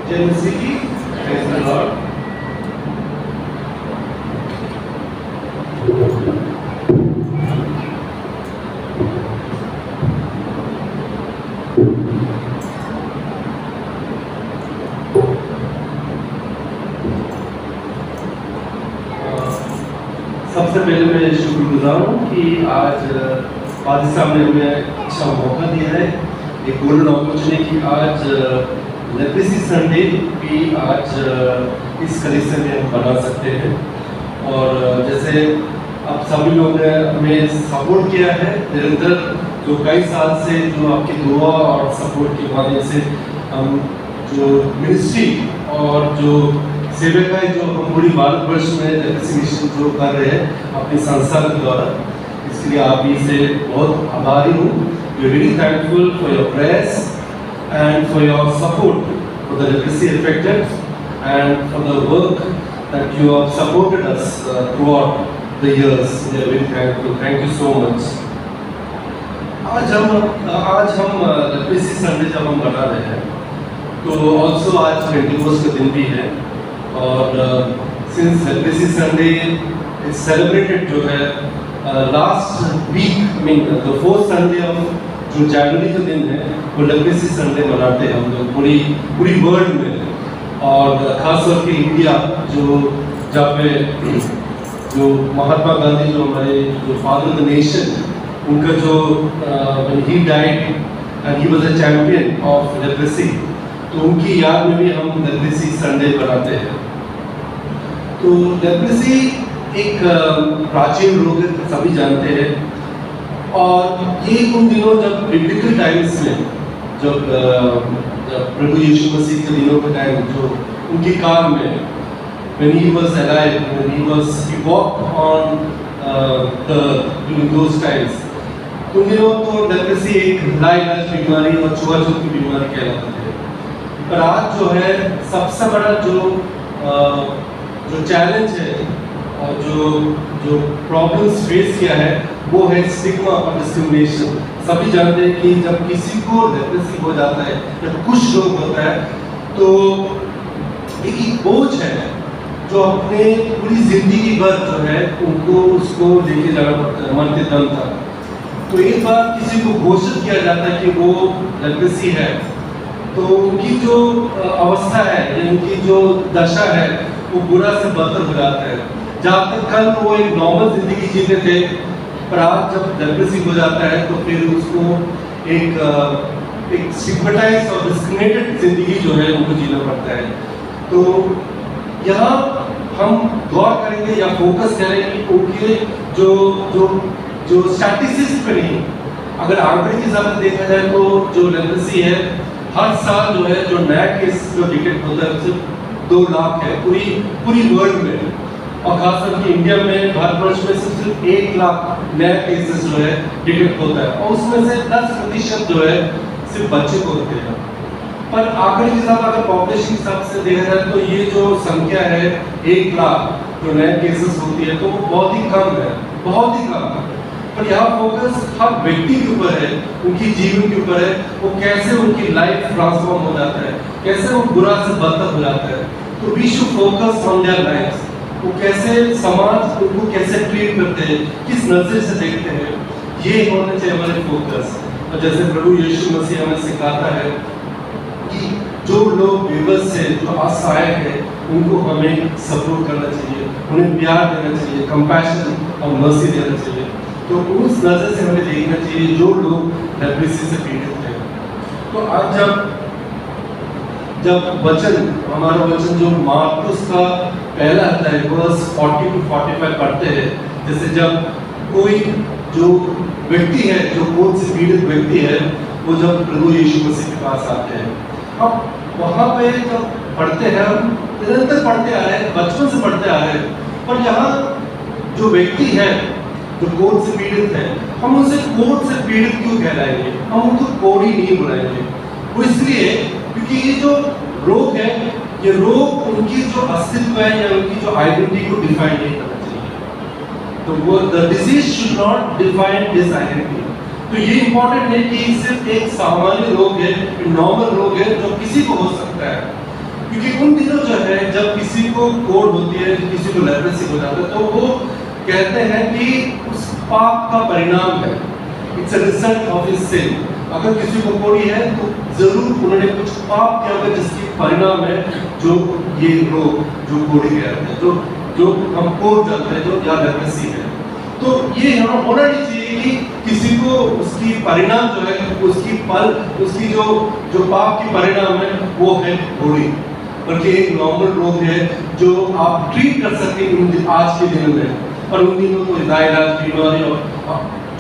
जय मसीह की, praise the Lord. सबसे पहले मैं शुक्रगुजार हूँ कि आज पादी साहब ने हमें अच्छा मौका दिया है, एक गोल्डन अपॉर्चुनिटी। आज लेप्रेसी संडे भी आज इस कलीसिया में हम बना सकते हैं। और जैसे आप सभी लोग ने हमें सपोर्ट किया है निरंतर, जो कई साल से जो आपकी दुआ और सपोर्ट के माध्यम से हम जो मिनिस्ट्री और जो सेवकाई जो हम पूरी भारतवर्ष में लेप्रेसी मिशन जो कर रहे हैं अपनी संस्था के द्वारा, इसके लिए आप ही से बहुत आभारी हूँ। We are very thankful for your prayers and for your support for the leprosy affected and for the work that you have supported us throughout the years. We are very thankful. Thank you so much. आज हम leprosy Sunday जब हम मना रहे हैं तो also आज Pentecost का दिन भी है। और since leprosy Sunday is celebrated जो है last week mean the fourth Sunday of जो जनवरी का दिन है वो लेप्रेसी संडे मनाते हैं हम लोग पूरी वर्ल्ड में। और खासतौर पे इंडिया जो जहाँ पे जो महात्मा गांधी जो हमारे जो फादर ऑफ द नेशन, उनका जो when he died and he was a champion of leprosy, तो उनकी याद में भी हम लेप्रेसी संडे मनाते हैं। तो लेप्रेसी एक प्राचीन रोग है, सभी जानते हैं। और ये उन दिनों जब बिब्लिकल टाइम्स में जब प्रभु यीशु मसीह के दिनों के टाइम जो उनके काल में when he was alive, when he walked on during those times, उन दिनों तो लेप्रेसी एक लाइलाज बीमारी और छुआछूत की बीमारी कहलाती है। पर आज जो है सबसे बड़ा जो चैलेंज है और जो प्रॉब्लम्स फेस किया है वो है स्टिग्मा और डिस्क्रिमिनेशन। सभी जानते हैं कि जब किसी को लेप्रेसी हो जाता है, जब कुछ रोग होता है, तो एक बोझ है जो अपने पूरी जिंदगी भर जो है उनको उसको लेके जाना पड़ता है मरते दम तक। तो एक बार किसी को घोषित किया जाता है कि वो लेप्रेसी है, तो उनकी जो अवस्था है, उनकी जो दशा है वो बुरा से बदतर हो जाता है। जहाँ तक कल वो एक नॉर्मल जिंदगी जीते थे, पर आज जब लेप्रेसी हो जाता है तो फिर उसको एक स्टिग्मेटाइज्ड और डिस्क्रिमिनेटेड जिंदगी जो है उनको जीना पड़ता है। तो यहाँ हम गौर करेंगे या फोकस करेंगे उनके जो स्टैटिस्टिक्स पे नहीं, अगर आंकड़े के हिसाब से देखा जाए तो जो लेप्रेसी है हर साल जो है जो नया केस जो डिटेक्ट होता है सिर्फ 2 लाख है पूरी वर्ल्ड में। और खासकर कि इंडिया में भारतवर्ष में सिर्फ 1 लाख नया केसेस जो है डिटेक्ट होता है, और उसमें से 10% जो है सिर्फ बच्चे को होते हैं। पर आंकड़े के हिसाब अगर पॉपुलेशन के हिसाब से देखा जाए तो ये जो संख्या है 1 लाख जो नए केसेस होती है तो वो बहुत ही कम है, बहुत ही कम। पर यहाँ फोकस हर व्यक्ति के ऊपर है, उनकी जीवन के ऊपर है, वो कैसे उनकी लाइफ ट्रांसफॉर्म हो जाता है, कैसे वो बुरा से बदतर हो जाता है। तो we should focus on their lifes, वो कैसे समाज उनको कैसे ट्रीट करते हैं, किस नजर से देखते हैं, ये होना चाहिए हमारे फोकस। और जैसे प्रभु यीशु मसीह हमें सिखाता है कि जो लोग विवश है, जो असहाय है, उनको हमें सपोर्ट करना चाहिए, उन्हें प्यार देना चाहिए, कंपैशन और मर्सी देना चाहिए। तो उस नजर से हमें देखना चाहिए जो लोग लेप्रेसी से पीड़ित हैं। तो आज जब वचन हमारा वचन जो मार्कुस का पहला अध्याय वर्स 40 to 45 पढ़ते हैं, जैसे जब कोई जो व्यक्ति है जो कोढ़ से पीड़ित व्यक्ति है वो जब प्रभु यीशु मसीह के पास आते हैं, अब वहाँ पे जब पढ़ते हैं, हम निरंतर पढ़ते आ रहे हैं, बचपन से पढ़ते आ रहे हैं, पर यहाँ जो व्यक्ति है जो कोढ़ से पीड़ित है, हम उनसे कोढ़ से पीड़ित क्यों कहलाएंगे, हम उनको कोढ़ी नहीं बुलाएंगे। वो इसलिए क्योंकि ये जो रोग है, ये रोग उनकी जो अस्तित्व है या उनकी जो आइडेंटिटी को डिफाइन नहीं करना चाहिए। तो वो the disease should not define this identity. तो ये इंपॉर्टेंट है कि सिर्फ एक सामान्य रोग है, नॉर्मल रोग है जो किसी को हो सकता है, क्योंकि उन दिनों जो है जब किसी को कोढ़ होती है, किसी को लेप्रेसी हो जाता है, तो वो कहते हैं कि उस पाप का परिणाम है, it's a result of his sin. अगर किसी को कोढ़ी है तो जरूर उन्होंने कुछ पाप किया होगा जिसकी परिणाम है जो ये रोग जो कोढ़ी कहते हैं, जो हम कोढ़ जानते हैं, जो या लेप्रेसी है। तो ये यहाँ होना नहीं चाहिए कि किसी को उसकी परिणाम जो है, उसकी जो पाप की परिणाम है वो है कोढ़ी, बल्कि एक नॉर्मल रोग है जो आप ट्रीट कर सकते हैं आज के दिनों में। और उन दिनों को लाइलाज बीमारी और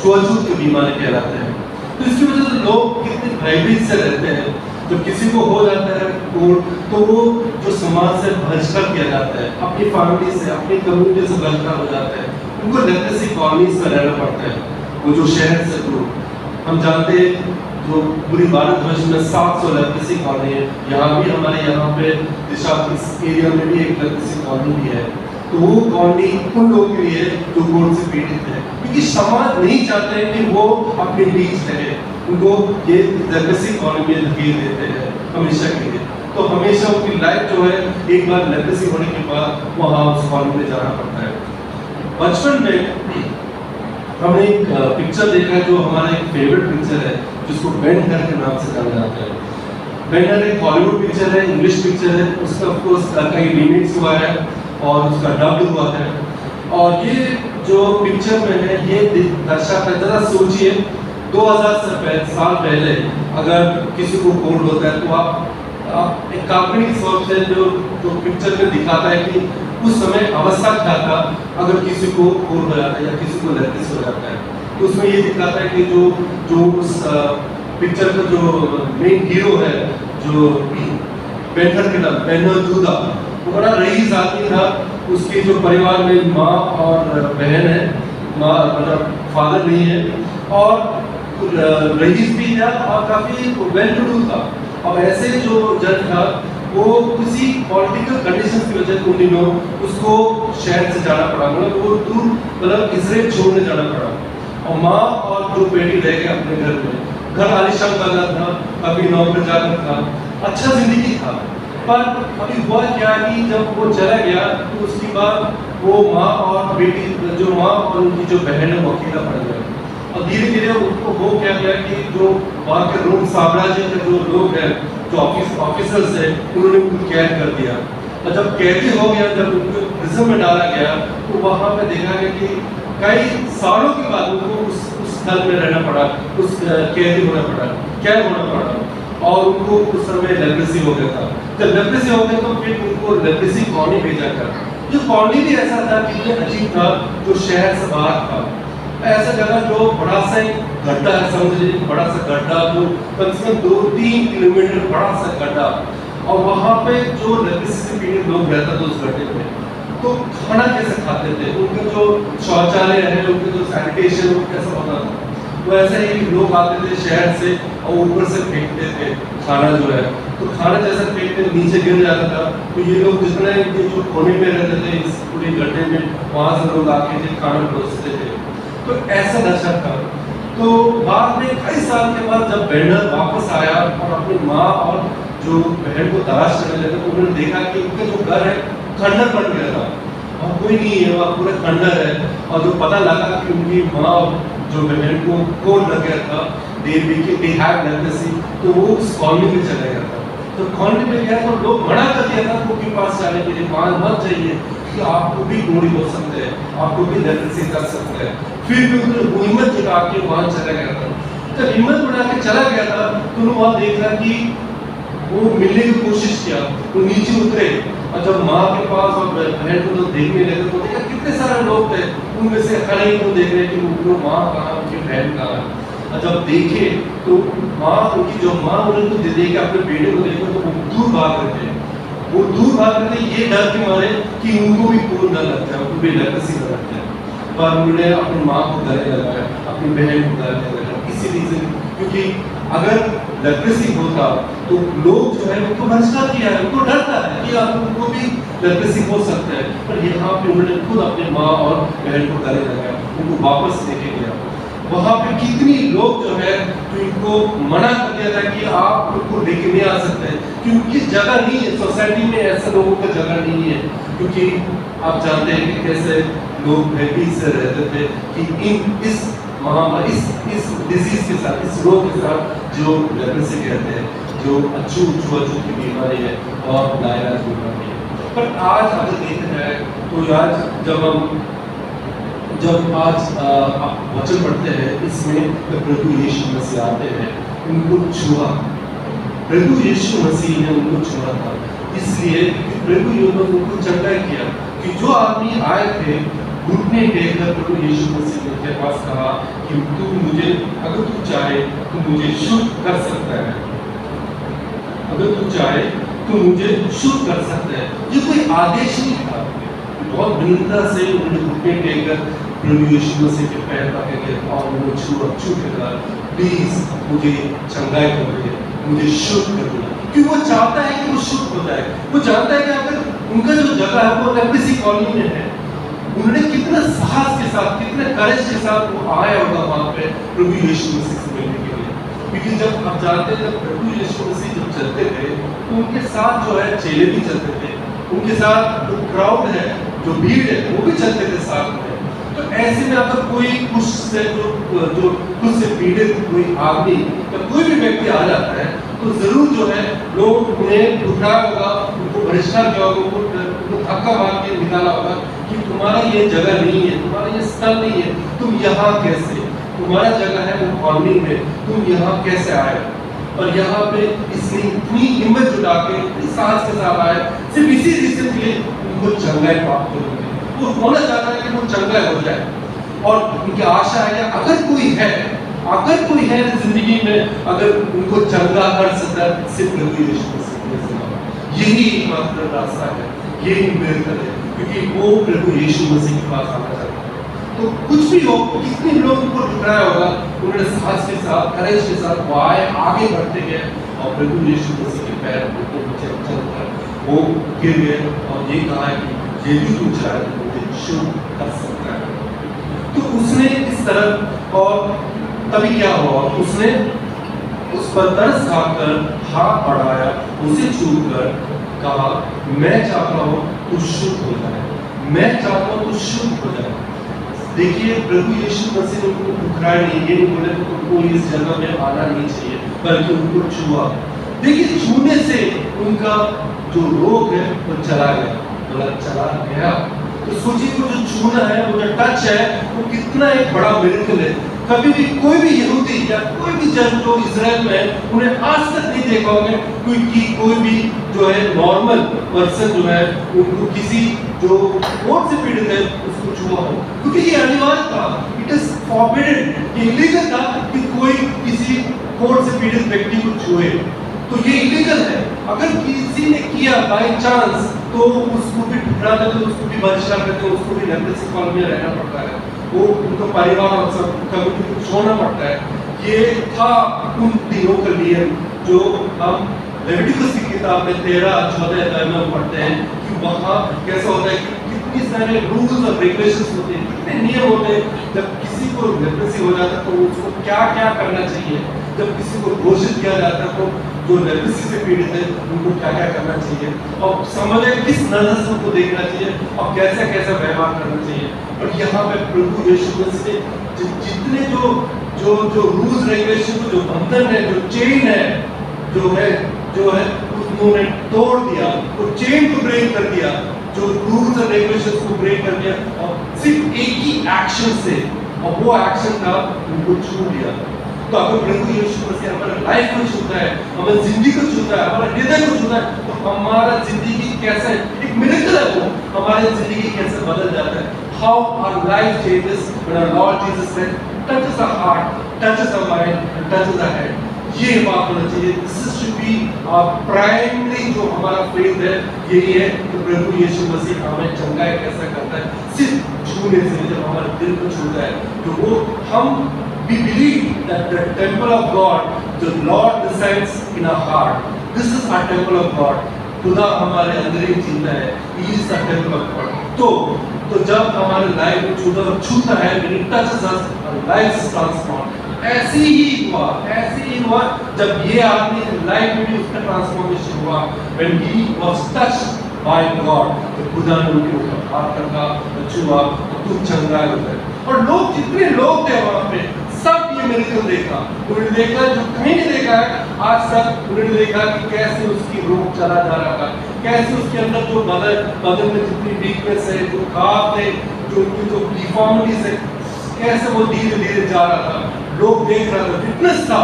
छुआछूत की बीमारी कहलाते हैं। तो इसकी वजह से लोग कितने भयभीत से रहते हैं। जब किसी को हो जाता है कोढ़ तो वो जो समाज से बहिष्कार किया जाता है, अपनी फैमिली से, अपनी कम्युनिटी से बहिष्कार हो जाता है, उनको लेप्रेसी कॉलोनीज में रहना पड़ता है, वो जो शहर से दूर। हम जानते हैं जो पूरी भारतवर्ष में 700 लेप्रेसी कॉलोनी है, यहाँ भी हमारे यहाँ पे दिशा इस एरिया में भी एक लेप्रेसी कॉलोनी भी है। तो वो कॉलोनी उन लोगों के लिए जो कोढ़ से पीड़ित है, क्योंकि समाज नहीं चाहते कि वो अपने बीच रहे, उनको ये लेप्रेसी कॉलोनी में धकेल देते हैं हमेशा के लिए। तो हमेशा उनकी लाइफ जो है एक बार लेप्रेसी होने के बाद वहाँ उस कॉलोनी में जाना पड़ता है। बचपन में हमने एक पिक्चर देखा जो हमारा एक फेवरेट पिक्चर है, जिसको बेन हर के नाम से जाना जाता है। बेन हर एक हॉलीवुड पिक्चर है, इंग्लिश पिक्चर है, उसका ऑफ कोर्स कई रीमेक्स हुआ है और उसका डब्ड हुआ है। और ये जो पिक्चर में है ये दर्शाता है, जरा सोचिए 2000 साल पहले अगर किसी को कोढ़ होता है तो आप एक काल्पनिक तौर से जो पिक्चर में दिखाता है कि उस समय अवस्था क्या था अगर किसी को कोढ़ हो जाता है या किसी को लेप्रेसी हो जाता है। तो उसमें ये दिखाता है कि जो उस पिक्चर का जो मेन हीरो है, जो बेनहर के नाम बेनहर जूदा, वो बड़ा रईस आदमी था। उसके जो परिवार में माँ और बहन है, माँ मतलब फादर नहीं है, और रईस भी था और काफी वेल टू डू था। और ऐसे जो जज था वो किसी पॉलिटिकल कंडीशन की वजह से उन दिनों उसको शहर से जाना पड़ा, मतलब वो दूर मतलब इसराइल छोड़ने जाना पड़ा। और माँ और जो बेटी रह गए अपने घर में। घर आलिशान वाला था, अभी नौकर जाकर था, अच्छा जिंदगी था। पर अभी हुआ क्या कि जब वो चला गया तो उसके बाद वो माँ और बेटी, जो माँ और उनकी जो बहन है वो अकेला पड़ गया। और धीरे धीरे उनको हो क्या गया कि जो वहाँ के रोम साम्राज्य के जो लोग हैं, जो ऑफिसर्स हैं, उन्होंने उनको कैद कर दिया। और जब कैदी हो गया, जब उनको प्रिजन में डाला गया तो वहाँ पे देखा गया कि कई सालों के बाद उनको उस स्थल में रहना पड़ा, उस कैदी होना पड़ा, कैद होना पड़ा। और उनको उस समय लेप्रेसी हो गया था। जब लेप्रेसी हो गया तो फिर उनको लेप्रेसी कॉलोनी भेजा गया। जो कॉलोनी भी ऐसा था, कितने अजीब था, जो शहर से बाहर था। ऐसा जगह जो बड़ा सा गड्ढा है, समझ लीजिए बड़ा सा गड्ढा जो कम से कम 2-3 किलोमीटर बड़ा सा गड्ढा। और वहाँ पे जो लेप्रेसी से पीड़ित लोग रहता था उस गड्ढे में, तो खाना कैसे खाते थे, उनके जो शौचालय है, उनके जो सैनिटेशन वो कैसा होता था। तो ऐसा ही लोग आते थे शहर से और ऊपर से फेंकते थे खाना जो है, तो खाना जैसा फेंकते नीचे गिर जाता था। तो ये लोग जितने जो कोने में रहते थे इस पूरे गड्ढे में, वहाँ से लोग आके थे खाना परोसते थे। तो ऐसा दशा था। तो बाद में कई साल के बाद जब बेनहर वापस आया और अपनी माँ और जो बहन को तलाश करने लगे तो उन्होंने देखा कि उनका जो घर है खंडर बन गया था और कोई नहीं है, वहाँ पूरा खंडर है। और जो पता लगा कि उनकी माँ और जो बहन को कोढ़ लग गया था, लेप्रेसी, तो वो उस कॉलोनी में चला गया था। तो कॉलोनी में गया तो लोग मना कर दिया था उनके पास जाने के लिए, वहाँ मत जाइए कि आपको भी कोढ़ी हो सकते हैं, आपको भी लेप्रेसी कर सकते हैं। फिर भी उन्होंने हिम्मत जुटा के वहाँ चला गया था। जब हिम्मत जुटा के चला गया था तो उन्होंने वहाँ देखा कि वो मिलने की कोशिश किया, वो नीचे उतरे और जब माँ के पास और बहन को तो देखने लगे तो देखा कितने सारे लोग थे, उनमें से हर एक को देख रहे कि उनको माँ कहाँ, उनकी बहन कहाँ। और जब देखे तो माँ, उनकी जो माँ उन्होंने देखा अपने बेटे को देखा तो वो दूर भाग रहे थे। वो दूर भाग रहे थे ये डर के मारे कि उनको भी कोढ़ न लग जाए, उनको भी लेप्रेसी न लग जाए। पर उन्होंने अपनी माँ को गले लगाया, अपनी बहन को गले लगाया, इसी रीजन क्योंकि अगर लेप्रेसी होता तो लोग जो है उनको बहिष्कार किया है, उनको डरता है कि आप उनको भी लेप्रेसी हो सकता है। पर यहाँ पे उन्होंने खुद अपने माँ और बहन को गले लगाया, उनको वापस लेके गया। वहाँ पे कितनी लोग जो है जो इनको मना कर दिया था कि आप उनको लेके नहीं आ सकते क्योंकि जगह नहीं है, सोसाइटी में ऐसे लोगों का जगह नहीं है। क्योंकि आप जानते हैं कि कैसे लोग भयभीत से रहते थे कि इस महामारी, इस डिजीज के साथ, इस रोग के साथ जो लेप्रोसी कहते हैं, जो छुआछूत की बीमारी है और लाइलाज बीमारी है। पर आज अगर देखा जाए तो आज जब आप वचन पढ़ते हैं, इसमें प्रभु यीशु मसीह आते हैं, उनको छुआ, प्रभु यीशु मसीह ने उनको छुआ था, इसलिए प्रभु यीशु ने उनको चंगा किया कि जो आदमी आए थे घुटने टेककर प्रभु यीशु मसीह के पास कहा कि तू मुझे, अगर तू चाहे तो मुझे शुद्ध कर सकता है, अगर तू चाहे तो मुझे शुद्ध कर सकता है। ये कोई आदेश नहीं था, बहुत विनम्रता से उन्होंने घुटने टेककर प्रभु यीशु मसीह के पैर पकड़े और उन्होंने छू के कहा, प्लीज मुझे चंगाई कर दे, मुझे शुद्ध कर दे, क्योंकि वो चाहता है कि वो शुद्ध हो जाए। वो जानता है कि अगर उनका जो जगह है वो लेप्रोसी कॉलोनी में है, उन्होंने कितना साहस के साथ, कितने करेज के साथ वो आया होगा वहां पे प्रभु यीशु मसीह से मिलने के लिए। क्योंकि जब आप जानते हैं, जब प्रभु यीशु मसीह जब चलते थे तो उनके साथ जो है चेले भी चलते थे, उनके साथ जो क्राउड है, जो भीड़ है, वो भी चलते थे साथ में। तो ऐसे में अगर कोई कुछ से जो कुछ से पीड़ित कोई आदमी या कोई भी व्यक्ति आ जाता है तो जरूर जो है लोग उन्हें उठाया होगा, उनको बहिष्कार किया होगा, उनको धक्का मार के निकाला होगा कि तुम्हारा ये जगह नहीं है, तुम्हारा ये स्थल नहीं है, तुम यहाँ कैसे, तुम्हारा जगह है वो कॉलोनी में, तुम यहाँ कैसे आए। और यहाँ पे इसने इतनी हिम्मत जुटा के, इतनी साहस के साथ आए, सिर्फ इसी रीजन के लिए उनको चंगाई प्राप्त होगी। वो होना चाहता है कि वो चंगा हो जाए, और उनकी आशा है कि अगर कोई है जिंदगी में, अगर उनको चंगा कर सकता है, सिर्फ प्रभु यीशु मसीह। यही एकमात्र रास्ता है, यही मिरेकल है, क्योंकि वो प्रभु यीशु मसीह के पास आना चाहता है। तो कुछ भी हो, कितने लोगों को टुकराया होगा, उन्होंने साहस के साथ, करेज के साथ वो आए, आगे बढ़ते गए और प्रभु यीशु मसीह के पैर को नीचे चलकर वो गिर गए और ये कहा कि ये भी तू चाहे तो मुझे शुद्ध कर सकता है। तो उसने इस तरह, और तभी क्या हुआ, उसने उस पर तरस खाकर हाथ बढ़ाया, उसे छूकर कहा, मैं चाहता हूँ तू शुद्ध हो जाए, मैं चाहता हूँ तू शुद्ध हो जाए। देखिए, प्रभु यीशु मसीह ने उनको ठुकराया नहीं, ये नहीं बोले तो उनको इस जगह में आना नहीं चाहिए, बल्कि उनको छुआ। देखिए, छूने से उनका जो रोग है वो चला गया, बोला चला गया। तो सोचिए, वो जो छूना है, वो जो टच है, वो कितना एक बड़ा मिरेकल है। कभी भी कोई भी यहूदी या कोई भी जन जो इजराइल में है, उन्हें आज तक नहीं देखा होगा कोई भी जो है नॉर्मल पर्सन जो है उनको किसी जो कोर्ट से पीड़ित है उसको छुआ हो, क्योंकि ये अनिवार्य था, इट इज फॉरबिडन, ये इलीगल था कि कोई किसी कोर्ट से पीड़ित व्यक्ति को छुए, तो ये इलीगल है। अगर किसी ने किया बाय चांस तो उसको भी ठुकरा देते, उसको भी बहिष्कार करते, उसको भी लेप्रोसी कॉलोनी में रहना पड़ता है, वो उनका परिवार और सब कम्युनिटी को छोड़ना पड़ता है। ये था उन दिनों का नियम जो हम लेविटिकस की किताब में 13-14 अध्याय में पढ़ते हैं कि वहाँ कैसा होता है कि कितनी सारे रूल्स और रेगुलेशंस होते हैं, कितने नियम होते हैं। जब किसी को लेप्रोसी हो जाता है तो उसको क्या क्या करना चाहिए, जब किसी को घोषित किया जाता है तो जो लेप्रोसी से पीड़ित है उनको क्या क्या करना चाहिए, और समझे किस नजर से उनको देखना चाहिए और कैसा कैसा व्यवहार करना चाहिए। और यहाँ पे प्रभु यीशु मसीह जितने जो रूल्स रेगुलेशन, जो बंधन है, जो चेन है, जो है उन्होंने तोड़ दिया, वो चेन को ब्रेक कर दिया, जो रूल्स और रेगुलेशंस को ब्रेक कर दिया, और सिर्फ एक ही एक्शन से, और वो एक्शन था उनको छू लिया। तो अगर प्रभु यीशु मसीह हमारे लाइफ को छूता है, हमारी जिंदगी को छूता है, हमारे हृदय को छूता है, तो हमारा जिंदगी कैसे, एक मिरेकल है वो, हमारी जिंदगी कैसे बदल जाता है। How our life changes when our Lord Jesus Christ touches our heart, touches our mind, and touches our head. ये बात होना चाहिए। This should be our primary जो हमारा faith है, यही है कि प्रभु यीशु मसीह हमें चंगाई कैसा करता है, सिर्फ छूने से, जब हमारे दिल को छूता है, तो वो हम we believe that the temple of God, the Lord resides in our heart. This is our temple of God. खुदा हमारे अंदर ही जीता है, He is the temple of God. तो जब हमारे लाइफ में छूता है, when it touches us, our life is transformed. ऐसे ही हुआ जब ये आदमी लाइफ में भी उसका ट्रांसफॉर्मेशन हुआ, when he was touched by God, तो खुदा ने उनके ऊपर हाथ रखा, छुआ, तो तू चंगा हो गया। और लोग जितने लोग थे वहाँ पे सब ये मिरेकल देखा, उन्होंने देखा जो कहीं नहीं देखा है आज तक। उन्होंने देखा कि कैसे उसकी रोग चला जा रहा था, कैसे उसके अंदर जो बदन में जितनी वीकनेस है, जो घाव है, जो उनकी जो डिफॉर्मिटीज है, कैसे वो धीरे धीरे जा रहा था। लोग देख रहा था, फिटनेस था,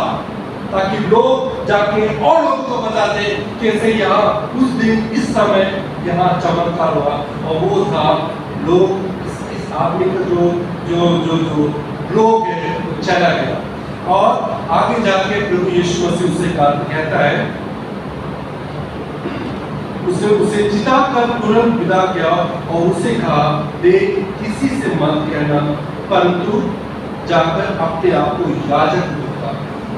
ताकि लोग जाके और लोगों को बताते कैसे यहाँ उस दिन इस समय यहाँ चमत्कार हुआ। और वो था लोग इस आदमी का जो जो जो जो लोग है वो चला गया। और आगे जाके प्रभु यीशु मसीह उसे कहता है, उसे चिताकर तुरंत विदा किया और उसे कहा, देख किसी से मत कहना, परंतु जाकर अपने आप को याजक दिखा।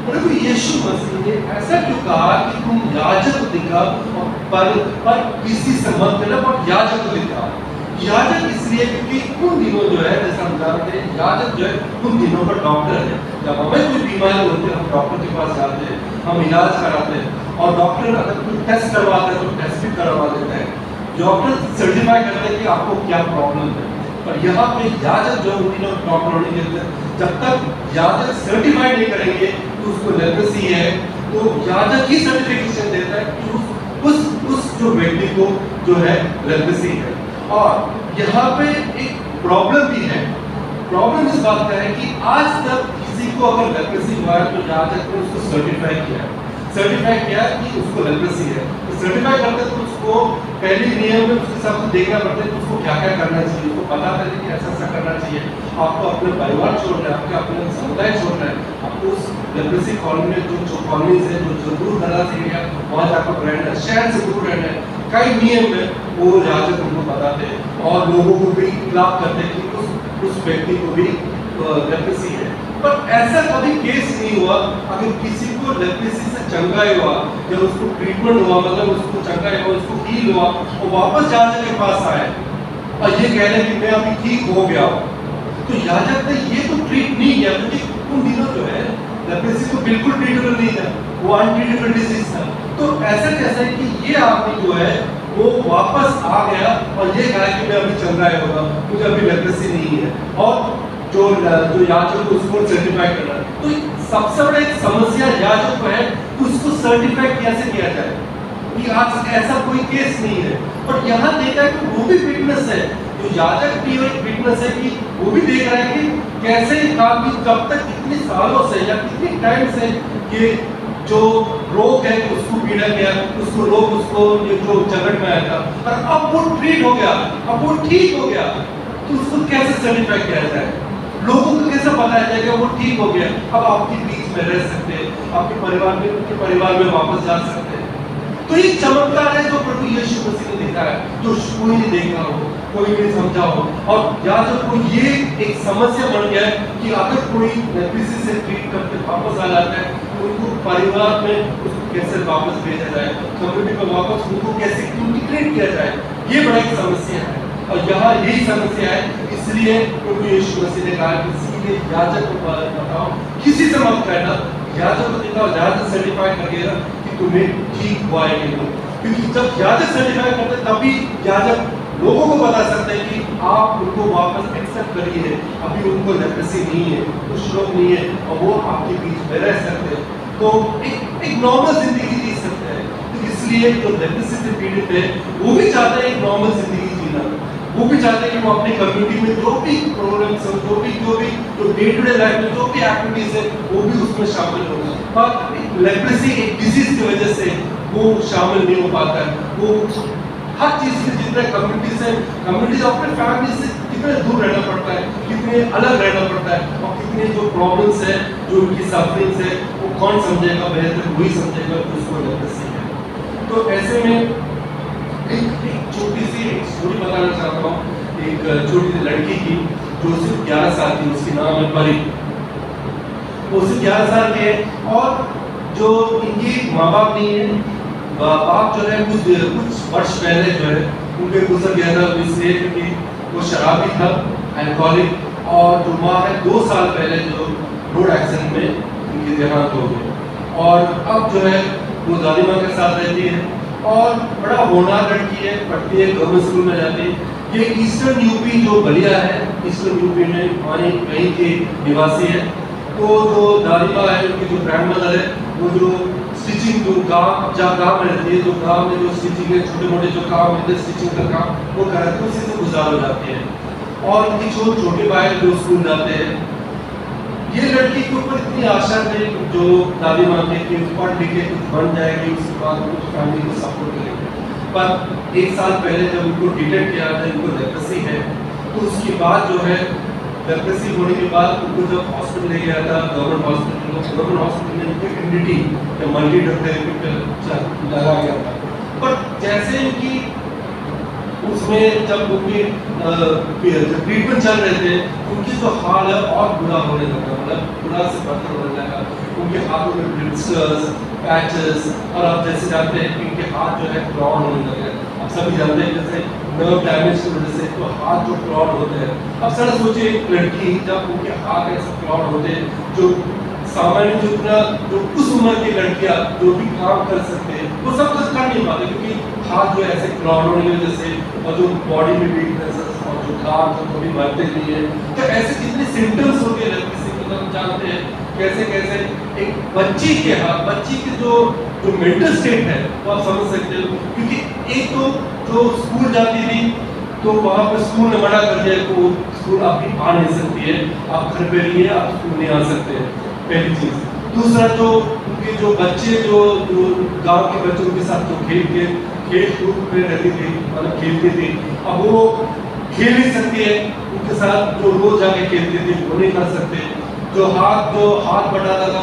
प्रभु यीशु मसीह ने ऐसा क्यों कहा कि तुम याजक दिखा, पर किसी से मत कहना, पर याजक दिखा। याजक इसलिए क्योंकि उन दिनों जो है, जैसा हम जानते हैं, याजक जो है उन दिनों पर डॉक्टर है। जब हमें कोई बीमारी होती है हम डॉक्टर के पास जाते हैं, हम इलाज कराते हैं, और डॉक्टर अगर कोई टेस्ट करवाता है तो टेस्ट भी करवा देता है, डॉक्टर सर्टिफाई करते हैं कि आपको क्या प्रॉब्लम है। पर यहाँ पे याजक जो उन दिनों डॉक्टर नहीं देते, जब तक याजक सर्टिफाई नहीं करेंगे कि उसको लेप्रेसी है, तो याजक ही सर्टिफिकेशन देता है कि उस जो व्यक्ति को जो है लेप्रेसी है। और यहाँ पे एक प्रॉब्लम भी है। प्रॉब्लम इस बात का है कि आज तक किसी को अगर लेप्रेसी हुआ है तो याजक ने उसको सर्टिफाई किया कि उसको लेप्रेसी है। तो सर्टिफाई करते तो उसको पहले नियम में उसके हिसाब से देखना पड़ता है कि उसको क्या क्या करना चाहिए, उसको पता चले कि ऐसा ऐसा करना चाहिए। आपको अपने परिवार छोड़ना है, आपके अपने समुदाय छोड़ना है, आपको उस लेप्रेसी कॉलोनी में जो कॉलोनीज है, जो दूर दराज एरिया, वहाँ जाकर रहना है, शहर से दूर रहना है। कई नियम है वो याजक उनको बताते हैं और लोगों को भी इत्तला करते हैं कि उस व्यक्ति को भी लेप्रेसी है। पर ऐसा कभी केस नहीं हुआ अगर किसी को लेप्रेसी से चंगाई हुआ, जब उसको ट्रीटमेंट हुआ, मतलब उसको चंगाई हुआ, उसको हील हुआ, और वापस याजक के पास आए और ये कह रहे कि मैं अभी ठीक हो गया, तो याजक ने ये तो ट्रीट नहीं किया, क्योंकि उन दिनों जो है लेप्रेसी तो बिल्कुल ट्रीटेबल नहीं था, वो अनट्रीटेबल डिजीज था। तो ऐसा कैसा है कि ये आदमी जो है वो वापस आ गया और ये कहा कि मैं अभी चंगा होगा, मुझे अभी लेप्रेसी नहीं है, और जो याजक को उसको सर्टिफाई करना। तो सबसे बड़ा एक समस्या याजक को है कि उसको सर्टिफाई कैसे किया जाए, कि आज ऐसा कोई केस नहीं है। और यहाँ देखा है कि वो भी फिटनेस है, जो याजक भी एक फिटनेस है कि वो भी देख रहा है कि कैसे आदमी कब तक कितने सालों से या कितने टाइम से ये जो रोग है उसको पीड़ा गया, उसको रोग उसको ये जो जगत में आया था, और अब वो ट्रीट हो गया, अब वो ठीक हो गया, तो उसको कैसे सर्टिफाई किया जाए, लोगों को कैसे बताया जाएगा वो ठीक हो गया, अब आपके बीच में रह सकते हैं, आपके परिवार में वापस जा सकते हैं। तो ये चमत्कार है जो प्रभु यीशु मसीह ने देखा है, जो कोई नहीं देखा हो, कोई नहीं समझा हो। और याजक को ये एक समस्या बन गया है कि अगर कोई लेप्रेसी से ट्रीट करके वापस आ जाता है तो उनको परिवार में उसको कैसे वापस भेजा जाए, कम्युनिटी में वापस उनको कैसे इंटीग्रेट किया जाए, ये बड़ा एक समस्या है। और यहाँ यही समस्या है, इसलिए प्रभु यीशु मसीह ने कहा कि सीधे याजक को बताओ, किसी से मत कहना, याजक को दिखाओ, याजक सर्टिफाई करेगा कि तुम्हें ठीक हुआ है कि नहीं। क्योंकि जब याजक सर्टिफाई करते तभी याजक लोगों को बता सकते हैं कि आप उनको वापस एक्सेप्ट करिए, अभी उनको लेप्रेसी नहीं है, कुछ लोग नहीं है, और वो आपके बीच में रह सकते हैं, तो एक नॉर्मल जिंदगी जी सकते हैं। तो इसलिए जो लेप्रेसी से पीड़ित है वो भी चाहते हैं एक नॉर्मल जिंदगी जीना, वो भी चाहते हैं कि वो अपनी कम्युनिटी में जो भी प्रोग्राम्स हो, जो डे टू डे लाइफ में जो भी एक्टिविटीज है वो भी उसमें शामिल होगा। पर लेप्रेसी एक डिजीज की वजह से वो शामिल नहीं हो पाता है। वो हर चीज से जितने कम्युनिटी से अपने फैमिली से कितने दूर रहना पड़ता है, कितने अलग रहना पड़ता है, और कितने जो प्रॉब्लम्स है, जो उनकी सफरिंग्स है, वो कौन समझेगा, बेहतर वही समझेगा कि उसको लेप्रेसी है। तो ऐसे में एक छोटी सी एक स्टोरी बताना चाहता हूँ, एक छोटी सी लड़की की जो सिर्फ 11 साल की, उसकी नाम है परी। वो सिर्फ 11 साल की है और जो इनके माँ बाप नहीं है, बाप जो है कुछ वर्ष पहले जो है उनके गुजर गया था, इसलिए क्योंकि वो शराबी था, अल्कोहलिक। और जो माँ है 2 साल पहले जो रोड एक्सीडेंट में उनकी देहांत हो गई। और अब जो है वो दादी माँ के साथ रहती है और बड़ा होनहार लड़की है, पढ़ती है, गवर्नमेंट स्कूल में जाती है। ये ईस्टर्न यूपी जो बलिया है, ईस्टर्न यूपी में हमारे कहीं के निवासी है। तो जो दादी माँ है, उनकी जो ग्रैंड मदर है, वो जो स्टिचिंग जो गाँव में रहती है, जो गाँव में जो स्टिचिंग है, छोटे मोटे जो काम होते हैं स्टिचिंग का काम वो कराती है, उसी से गुजार हो जाती है। और उनकी छोटे भाई जो स्कूल जाते हैं, ये लड़की के ऊपर इतनी आशा थी जो दादी माँ के कि पढ़ लिख के कुछ बन जाएगी, उसके बाद कुछ फैमिली को सपोर्ट करेगी। पर 1 साल पहले जब उनको डिटेक्ट किया था इनको लेप्रेसी है, तो उसके बाद जो है लेप्रेसी होने के बाद उनको जब हॉस्पिटल ले गया था, गवर्नमेंट हॉस्पिटल में उनको इम्यूनिटी या मल्टी ड्रग थेरेपी लगा गया था। पर जैसे उनकी उसमें जब उनकी ट्रीटमेंट चल रहे थे, उनकी जो हाल है और बुरा होने लगा, मतलब बुरा से बदतर होने लगा। उनके हाथों में ब्लिस्टर्स, पैचेस, और आप जैसे जानते हैं कि उनके हाथ जो है क्लॉट होने लगे। अब सभी जानते हैं जैसे नर्व डैमेज की वजह से तो हाथ जो क्लॉट होते हैं। अब सर सोचिए एक लड़की जब उनके हाथ ऐसे क्लॉट होते हैं, जो सामान्य जो उस उम्र की लड़कियां जो भी काम कर सकते हैं वो सब कुछ कर नहीं पाते, क्योंकि हाथ जो ऐसे क्लॉट होने की वजह से और जो बॉडी में वीकनेस और जो काम जो कभी बढ़ते नहीं है। तो ऐसे जितने सिम्टम्स होते हैं किसी को हम जानते हैं कैसे कैसे एक बच्ची के हाथ, बच्ची की जो मेंटल स्टेट है वो आप समझ सकते हो। क्योंकि एक तो जो स्कूल जाती थी तो वहाँ पर स्कूल ने मना कर दिया कि स्कूल आपकी आ नहीं सकती है, आप घर पे रहिए, आप स्कूल नहीं आ सकते हैं, पहली चीज। दूसरा जो उनके जो बच्चे जो गांव के बच्चों के साथ जो खेल कूद में रहती थी, मतलब खेलती थी, अब वो खेल नहीं सकती है। उनके साथ जो रोज जाके खेलती थी वो नहीं कर सकते। जो हाथ बढ़ाता था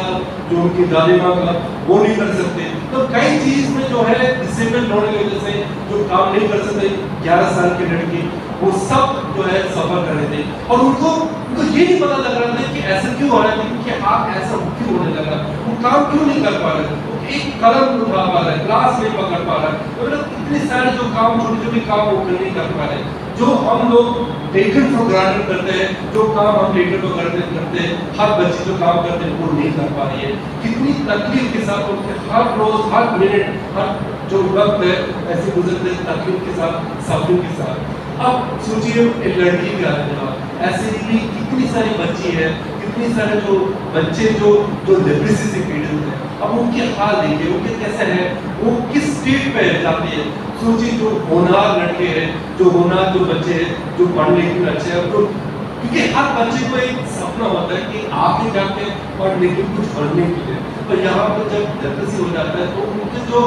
जो उनकी दादी माँ का, वो नहीं कर सकते। तो कई चीज में जो है डिसेबल्ड होने की वजह से जो काम नहीं कर सकते 11 साल की लड़की, वो सब जो है सफर कर रहे थे। और उनको ये नहीं पता लग रहा था कि ऐसा क्यों हो रहा है, क्योंकि हाथ ऐसा क्यों होने लगा, वो काम क्यों नहीं कर पा रहे, एक कलम उठा पा रहे, ग्लास नहीं पकड़ पा रहे, मतलब इतने सारे जो काम छोटे छोटे काम वो नहीं कर पा रहे, जो हम लोग टेकन फॉर ग्रांटेड करते हैं, जो काम हम टेकन फॉर ग्रांटेड करते हैं, हर बच्चे जो काम करते हैं वो नहीं कर पा रही है। कितनी तकलीफ के साथ उनके हर रोज, हर मिनट, हर जो वक्त है ऐसे गुजरते तकलीफ के साथ, सफर के साथ। अब सोचिए एक लड़की का ऐसे ही कितनी सारी बच्ची है, कितनी सारे जो बच्चे जो लेप्रेसी से पीड़ित है। अब उनके हाल देखिए, उनके कैसे है, वो किस स्टेट पे जाती है। सोचिए जो होनहार लड़के हैं, जो होनहार जो बच्चे हैं, जो पढ़ने के अच्छे हैं, तो क्योंकि हर बच्चे को एक सपना होता है कि आगे जाके पढ़ लिख कुछ बनने के लिए, पर यहाँ पर जब लेप्रेसी हो जाता है तो उनके जो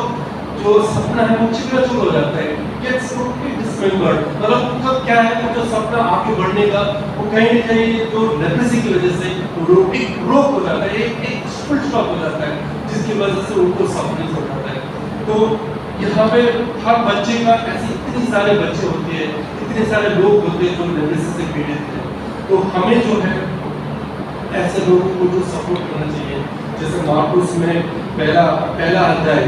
सपना है वो चिकनाचूर हो जाता है, गेट्स टोटली डिसमेंबर्ड। मतलब उनका क्या है कि जो सपना आगे बढ़ने का वो कहीं न कहीं जो लेप्रेसी की वजह से एक रोक हो जाता है, एक फुल स्टॉप हो जाता है, जिसकी वजह से उनको सपने हो जाता है। तो यहाँ पे हर बच्चे का ऐसे इतने सारे बच्चे होते हैं, इतने सारे लोग होते हैं जो लेप्रेसी से पीड़ित हैं। तो हमें जो है ऐसे लोगों को जो सपोर्ट करना चाहिए, जैसे मार्कुस में पहला अध्याय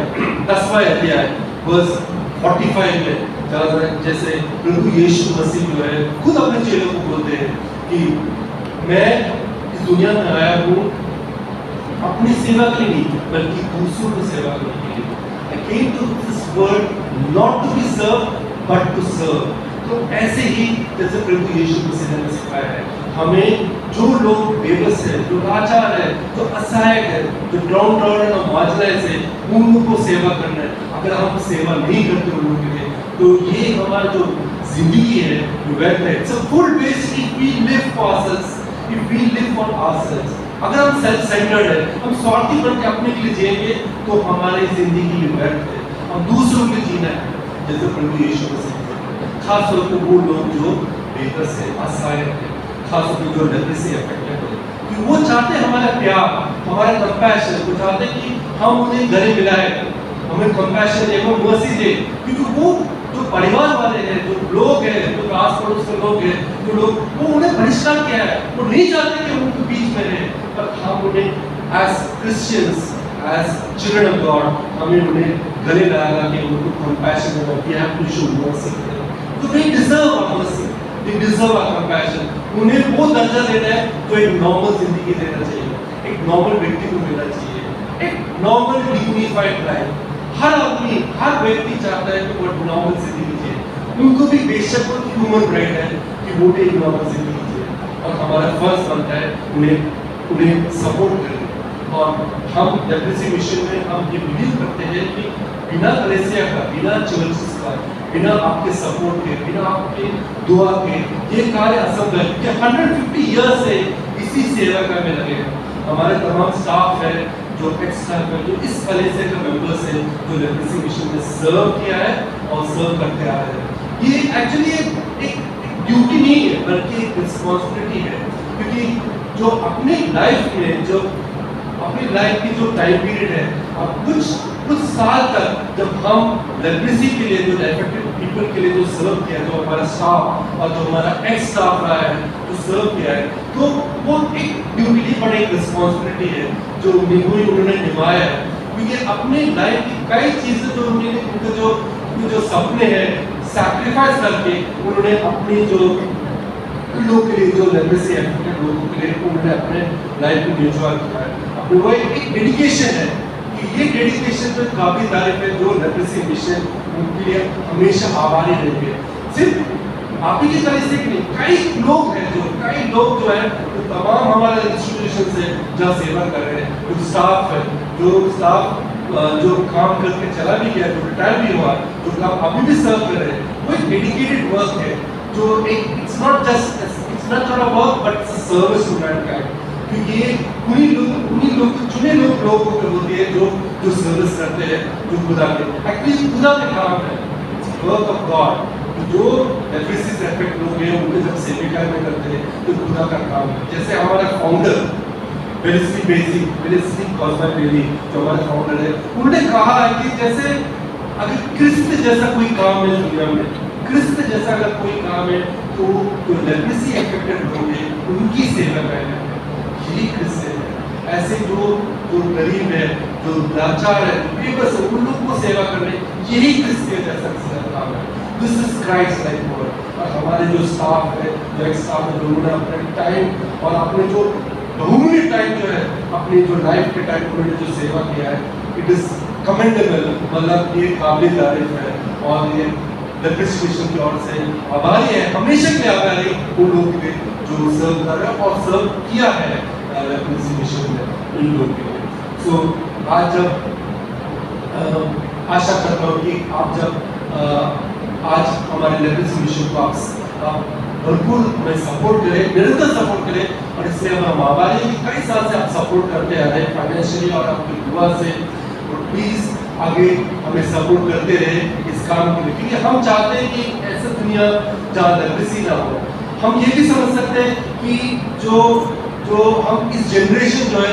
10वां अध्याय वर्स 45 में जैसे प्रभु यीशु मसीह जो है खुद अपने चेलों को बोलते हैं कि मैं इस दुनिया में आया हूँ अपनी सेवा के लिए नहीं, बल्कि दूसरों की सेवा करने के लिए। I came to this world not to be served but to serve। तो ऐसे ही जैसे प्रभु यीशु मसीह ने सिखाया है, हमें जो लोग बेबस है, जो लाचार है, जो असहाय है, जो डाउन टाउन और माजला से, उन लोगों को सेवा करना है। अगर हम सेवा नहीं करते उन लोगों के लिए, तो ये हमारा जो जिंदगी है, जो व्यर्थ है। It's a full waste if we live for ourselves, if we live for ourselves. अगर हम सेल्फ सेंटर्ड है, हम स्वार्थी बन के अपने के लिए जिएंगे, तो हमारी जिंदगी व्यर्थ है। हम दूसरों के लिए जीना है, जैसे प्रभु यीशु मसीह, खास तौर पर वो लोग जो बेबस है, असहाय है, खास तौर पर जो लेप्रेसी अफेक्टेड है, कि वो चाहते हैं हमारा प्यार, हमारा कंपैशन, वो चाहते हैं कि हम उन्हें गले मिलाएं, हमें कंपैशन दे, हमें मर्सी दे। क्योंकि वो जो परिवार वाले हैं, जो लोग हैं, जो आस पड़ोस के लोग हैं, जो लोग, वो उन्हें बहिष्कार किया है, वो नहीं चाहते कि उनके बीच में रहे। पर हम उन्हें as Christians, as children of God, हमें उन्हें गले लगा के उनको कंपैशन देना, we have to show mercy. तो they deserve our mercy, they deserve our compassion। उन्हें वो दर्जा देना है जो एक नॉर्मल जिंदगी देना चाहिए, एक नॉर्मल व्यक्ति को मिलना चाहिए। एक नॉर्मल डिग्निफाइड लाइफ। हर आदमी, हर व्यक्ति चाहता है कि वो नॉर्मल जिंदगी जिए। उनको भी बेशक वो ह्यूमन राइट है कि वो भी एक नॉर्मल जिंदगी जिए, और हमारा फर्ज बनता है उन्हें सपोर्ट करें। और हम लेप्रेसी मिशन में हम ये बिलीव करते हैं कि बिना कलेसिया का, बिना चर्चेस का, बिना आपके सपोर्ट के, बिना आपके दुआ के ये कार्य असंभव है। कि 150 ईयर्स से इसी सेवा का में लगे हैं। हमारे तमाम स्टाफ है जो एक्स स्टाफ है, जो इस कलेसिया के मेंबर्स हैं, जो लेप्रेसी मिशन में सर्व किया है और सर्व करते आ रहे हैं। ये एक्चुअली एक ड्यूटी नहीं है, बल्कि एक रिस्पॉन्सिबिलिटी है। क्योंकि जो अपने लाइफ में, जो अपनी लाइफ की जो टाइम पीरियड है, अब कुछ साल तक जब हम लेप्रेसी के लिए, जो अफेक्टेड पीपल के लिए जो सर्व किया, जो हमारा स्टाफ और जो हमारा एक्स स्टाफ रहा है जो सर्व किया है, तो वो एक ड्यूटी पर एक रिस्पॉन्सिबिलिटी है जो उन्होंने निभाया है। क्योंकि अपने लाइफ की कई चीजें जो उनके जो सपने हैं सैक्रिफाइस करके उन्होंने अपनी जो लोगों के लिए, जो लेप्रेसी अफेक्टेड लोगों के लिए उन्होंने अपने लाइफ को न्यूट्रल किया है। अपने वो एक डेडिकेशन है कि ये डेडिकेशन पे काबिल तारीफ है जो लेप्रेसी मिशन उनके लिए हमेशा आभारी रहेंगे। सिर्फ आप ही की तरह से नहीं, कई लोग हैं जो है तो तमाम हमारे इंस्टीट्यूशन से जहाँ सेवा कर रहे हैं, जो स्टाफ है, जो काम करके चला भी गया, जो रिटायर भी हुआ, जो काम अभी भी सर्व कर रहे हैं, वो एक डेडिकेटेड वर्क है जो एक it's not a work but it's a service to mankind. क्योंकि ये उन्हीं लोग चुने लोगों को होती है जो सर्विस करते हैं, जो खुदा के एक्चुअली खुदा के काम है, वर्क ऑफ गॉड। जो लेप्रेसी से अफेक्ट लोग हैं उनके जब सेविका में करते हैं तो खुदा का काम है। जैसे हमारा फाउंडर वेलेस्ली कॉस्मा बेली जो हमारे फाउंडर है, उन्होंने कहा है कि जैसे अगर क्रिस्त जैसा कोई काम है दुनिया में, क्रिस्त जैसा अगर कोई काम है तो जो लेप्रेसी अफेक्टेड लोग हैं उनकी सेवा करना है, यही क्रिस्त है। ऐसे जो गरीब है, जो लाचार है, जो बेबस है, उन लोगों को सेवा करने, यही क्रिस्त जैसा काम है। This is Christ like work. और हमारे जो स्टाफ है, जो एक स्टाफ है, उन्होंने अपने टाइम और अपने जो बहुमूल्य टाइम जो है, अपनी जो लाइफ के टाइम उन्होंने जो सेवा किया है, इट इज कमेंडेबल। मतलब ये काबिल तारीफ है और ये लेप्रेसी मिशन की ओर से आभारी है, हमेशा के लिए आभारी उन लोगों के जो सर्व कर रहे हैं और सर्व किया है लेप्रेसी मिशन में इन लोगों के लिए। सो आज जब आशा करता हूँ कि आप जब आज हमारे लेप्रेसी मिशन को आप भरपूर में सपोर्ट करें, निरंतर सपोर्ट करें। और इसलिए हम आभारी हैं कि कई साल से आप सपोर्ट करते आ रहे हैं फाइनेंशियली और आपकी दुआ से। और प्लीज़ आगे हमें सपोर्ट करते रहे इस काम के लिए, क्योंकि हम चाहते हैं कि ऐसा दुनिया जहाँ लेप्रेसी ना हो। हम ये भी समझ सकते हैं कि जो हम इस जनरेशन जो है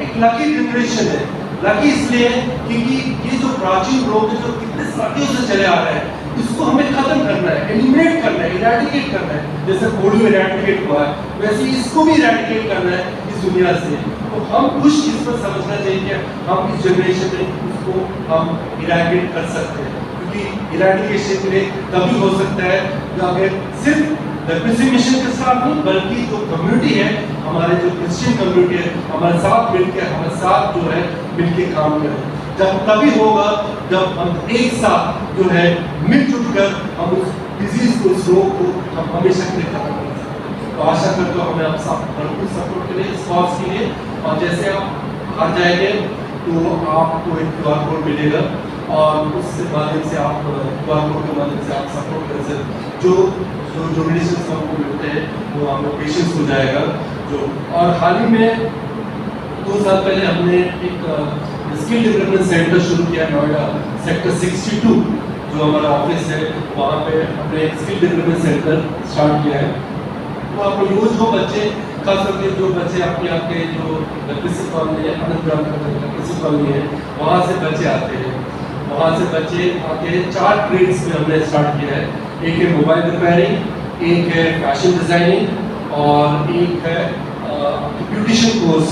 एक लकी जनरेशन है। लकी इसलिए क्योंकि ये जो प्राचीन रोग जो कितने सदियों से चले आ रहे हैं, इसको हमें खत्म करना है, एलिमिनेट करना है, इरेडिकेट करना है। जैसे पोलियो इरेडिकेट हुआ है, वैसे इसको भी इरेडिकेट करना है इस दुनिया से। तो हम कुछ चीज़ पर समझना चाहिए कि हम इस जनरेशन में इसको हम इरेडिकेट कर सकते हैं। क्योंकि इरेडिकेशन के लिए तभी हो सकता है अगर सिर्फ लेप्रेसी मिशन के साथ नहीं, बल्कि जो कम्युनिटी है, हमारे जो क्रिश्चियन कम्युनिटी है, हमारे साथ जो है मिलकर काम करें। जब तभी होगा जब हम एक साथ जो है मिलजुल कर हम उस डिजीज को, उस रोग को हम हमेशा के लिए खत्म कर सकते हैं। तो आशा करता हूँ हमें आप सब भरपूर सपोर्ट के लिए, इस कॉज के लिए। और जैसे आप आ जाएंगे तो आपको एक QR कोड मिलेगा और उस माध्यम से आप QR कोड के माध्यम से आप सपोर्ट कर सकते। जो डोनेशन हमको मिलते हैं वो हमें पेशेंस हो जाएगा। और हाल ही में 2 साल पहले हमने एक स्किल डेवलपमेंट सेंटर शुरू किया नोएडा सेक्टर 62 जो हमारा ऑफिस है, वहाँ पे हमने एक स्किल डेवलपमेंट सेंटर स्टार्ट किया है। तो आप जो बच्चे खास करके जो बच्चे आपके जो लेप्रेसी कॉलोनी है, अनंतग्राम लेप्रेसी कॉलोनी है, वहाँ से बच्चे आते हैं। वहाँ से बच्चे आके 4 ट्रेड्स में हमने स्टार्ट किया है। एक है मोबाइल रिपेयरिंग, एक है फैशन डिज़ाइनिंग और एक है ब्यूटिशियन कोर्स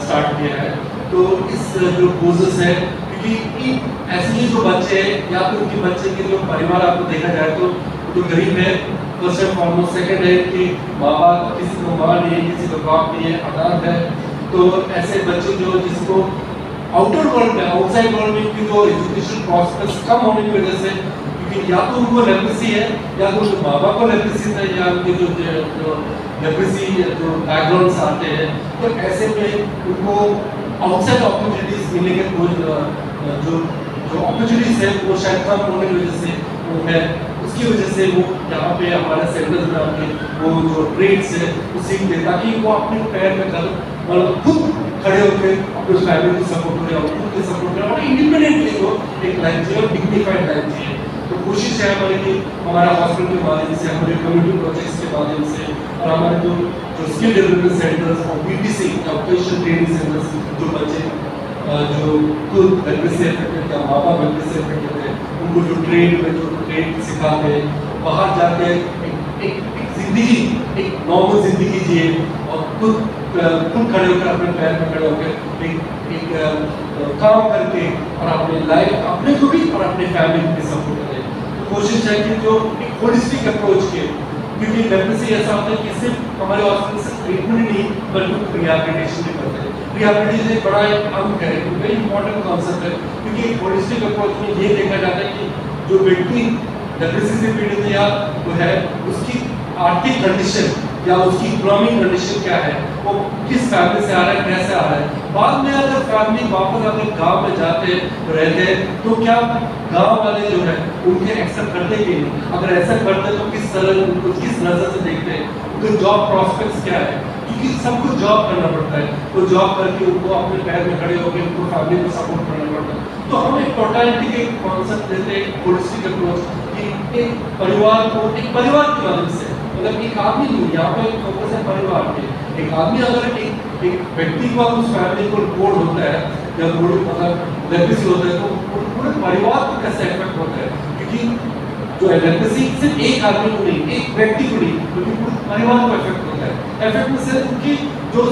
स्टार्ट किया है। तो इस जो कोर्सेस है, क्योंकि ऐसे ही जो बच्चे हैं या फिर उनके बच्चे के जो परिवार आपको देखा जाए तो जो गरीब है, फर्स्ट एंड फॉरमोस्ट, सेकेंड है कि माँ बाप, किसी को माँ नहीं है, किसी को बाप नहीं है, अनाथ है, तो ऐसे बच्चे जो जिसको आउटर वर्ल्ड में, आउटसाइड वर्ल्ड में की जो एजुकेशन प्रॉस्पेक्ट्स कम होने की वजह से, क्योंकि या तो उनको लेप्रेसी है या तो उनके माँ बाप को लेप्रेसी है या उनके जो लेप्रेसी जो बैकग्राउंड्स आते हैं, तो ऐसे में उनको आउटसाइड अपॉर्चुनिटीज मिलने के कोई जो अपॉर्चुनिटीज है वो शायद कम होने की वजह से वो है, उसकी वजह से वो यहाँ पे हमारे सेंटर्स में आके वो जो ट्रेड्स है वो सीखते हैं ताकि वो अपने पैर में मतलब खुद खड़े होकर अपने फैमिली को सपोर्ट करें और खुद के सपोर्ट करें और इंडिपेंडेंटली वो एक लाइफ जिए और डिग्निफाइड लाइफ जिए। तो कोशिश है हमारी कि हमारा हॉस्पिटल के माध्यम से, हमारे कम्युनिटी प्रोजेक्ट्स के माध्यम से और हमारे जो स्किल डेवलपमेंट सेंटर्स और बीटीसी वोकेशनल ट्रेनिंग सेंटर्स जो बच्चे जो खुद बच्चे से अफेक्टेड या माँ बाप बच्चे से अफेक्टेड है उनको जो ट्रेड सिखाते हैं, बाहर जाके एक जिंदगी, एक नॉर्मल जिंदगी जिए और खुद खड़े होकर अपने पैर में खड़े होकर एक काम करके और अपने लाइफ अपने को भी और अपने फैमिली को भी सपोर्ट करें। तो कोशिश है कि जो एक होलिस्टिक अप्रोच के, क्योंकि लेप्रेसी ऐसा होता है कि सिर्फ हमारे हॉस्पिटल से ट्रीटमेंट ही नहीं बल्कि रिहैबिलिटेशन भी करते हैं। रिहैबिलिटेशन एक बड़ा एक अंग है, वेरी इंपॉर्टेंट कॉन्सेप्ट है, क्योंकि एक होलिस्टिक अप्रोच में ये देखा जाता है कि जो व्यक्ति लेप्रेसी से पीड़ित है या वो है उसकी आर्थिक कंडीशन या उसकी इकोनॉमिक कंडीशन क्या है, वो किस फैमिली से आ रहा है, कैसे आ रहा है। बाद में अगर फैमिली वापस अपने गांव में जाते रहते हैं तो क्या गांव वाले जो है उनके एक्सेप्ट करते कि नहीं, अगर ऐसा करते तो किस तरह उनको किस नजर से देखते हैं, उनके जॉब प्रॉस्पेक्ट्स क्या है, क्योंकि सबको जॉब करना पड़ता है, तो जॉब करके उनको अपने पैर में खड़े होकर उनको फैमिली को सपोर्ट करना पड़ता है। तो हम एक टोटलिटी के कॉन्सेप्ट देते हैं, होलिस्टिक अप्रोच, कि एक परिवार को एक परिवार की मदद से, मतलब एक आदमी नहीं, यहाँ पे फोकस है परिवार पे। एक आदमी अगर एक व्यक्ति को उस फैमिली को रिपोर्ट होता है या मतलब लेप्रेसी होता है तो पूरे परिवार को कैसे इफेक्ट होता है, क्योंकि जो लेप्रेसी सिर्फ एक आदमी को नहीं, एक व्यक्ति को नहीं, बल्कि पूरे परिवार को इफेक्ट होता है। इफेक्ट में से उनकी जो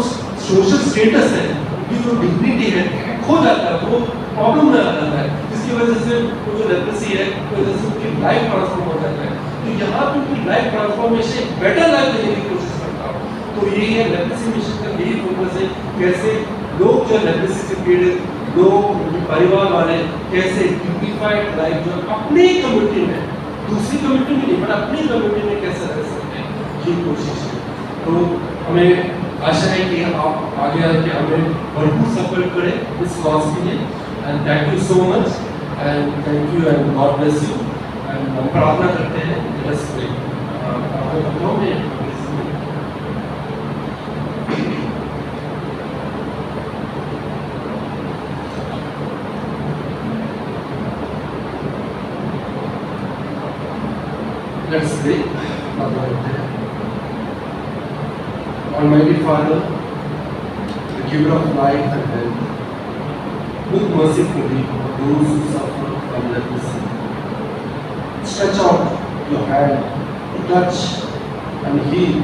सोशल स्टेटस है, उनकी जो डिग्निटी है खो जाता है, वो प्रॉब्लम में आ जाता है, जिसकी वजह से वो जो लेप्रेसी है उसकी वजह से उनकी लाइफ ट्रांसफॉर्म हो जाता है। तो यहाँ पे उनकी लाइफ ट्रांसफॉर्मेशन एक बेटर लाइफ देने की कोशिश करता हूँ। तो यही है लेप्रेसी मिशन का यही फोकस है, कैसे लोग जो लेप्रेसी से पीड़ित लोग, परिवार वाले कैसे डिग्निफाइड लाइफ जो अपनी कम्युनिटी में, दूसरी कम्युनिटी में नहीं बट अपनी कम्युनिटी में कैसे रह सकते हैं, ये कोशिश है। तो हमें आशा है कि आप आगे आके हमें भरपूर सपोर्ट करें इस कॉज के लिए। And thank you so much and thank you and God bless you. And हम प्रार्थना करते हैं, लेट्स प्रे। आपको बताओ मैं let's pray. Almighty Father, the giver of life and health, look mercifully on those who suffer from leprosy. Stretch out your hand to touch and heal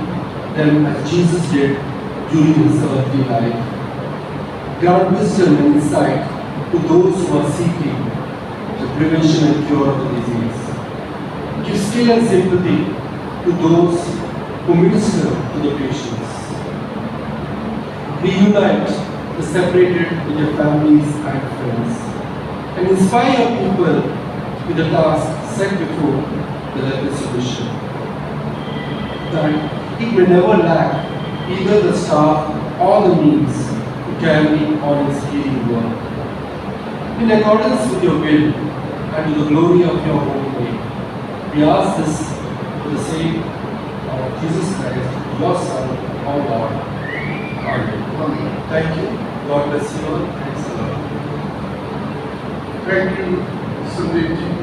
them as Jesus did during his earthly life. Grant wisdom and insight to those who are seeking the prevention and cure of the disease. Give skill and sympathy to those who minister to the patients. Reunite the separated with their families and friends, and inspire your people with the task set before the leprosy mission. That it may never lack either the staff or the means to carry on its healing work. In accordance with your will and to the glory of your holy name, we ask this for the sake of Jesus Christ, your Son, our Lord. Amen. Thank you. God bless you all. Thanks a lot. Thank you, Sandeep ji.